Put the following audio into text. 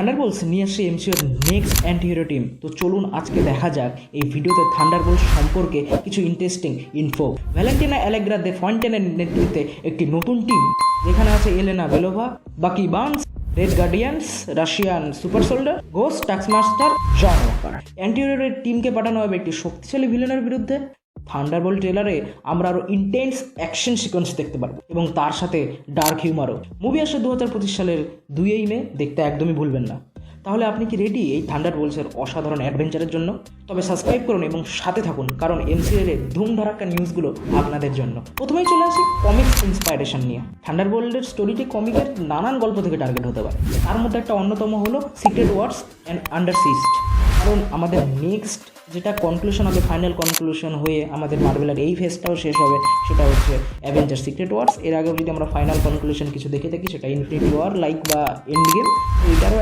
Thunderbolts নিয়ে আসছে এমসিইউর next অ্যান্টিহিরো team. তো চলুন আজকে দেখা যাক এই ভিডিওতে থান্ডারবোল্টস সম্পর্কে কিছু interesting info. Valentina Allegra de ফন্টেনের নেতৃত্বে একটি নতুন টিম, যেখানে আছে Elena Belova, Bucky Barnes, Red Guardians, Russian super soldier, Ghost, Taskmaster, John Walker. অ্যান্টিহিরোর টিমকে পাঠানো হবে একটি শক্তিশালী ভিলেনের বিরুদ্ধে। থান্ডারবোল্ট ট্রেলারে আমরা আরও ইন্টেন্স অ্যাকশন সিকোয়েন্স দেখতে পারবো এবং তার সাথে ডার্ক হিউমারও। মুভি আসছে 2025 সালের 2 মে, দেখতে একদমই ভুলবেন না। তাহলে আপনি কি রেডি এই থান্ডারবোল্টসের অসাধারণ অ্যাডভেঞ্চারের জন্য? তবে সাবস্ক্রাইব করুন এবং সাথে থাকুন, কারণ এমসিইউ এর ধুমধারাক্কা নিউজগুলো আপনাদের জন্য। প্রথমেই চলে আসি কমিক্স ইন্সপাইরেশন নিয়ে। থান্ডারবোল্টের স্টোরিটি কমিকের নানান গল্প থেকে টার্গেট হতে পারে। তার মধ্যে একটা অন্যতম হলো সিক্রেট ওয়ার্স অ্যান্ড আন্ডার সিস্ট, কারণ আমাদের নেক্সট যেটা কনক্লুশন হবে, ফাইনাল কনক্লুশন হয়ে আমাদের মার্ভেলের এই ফেজটাও শেষ হবে, সেটা হচ্ছে অ্যাভেঞ্জার সিক্রেট ওয়ার্স। এর আগেও যদি আমরা ফাইনাল কনক্লুশন কিছু দেখে থাকি, সেটা ইনফিনিটি ওয়ার লাইক বা এন্ড গেম, এটারও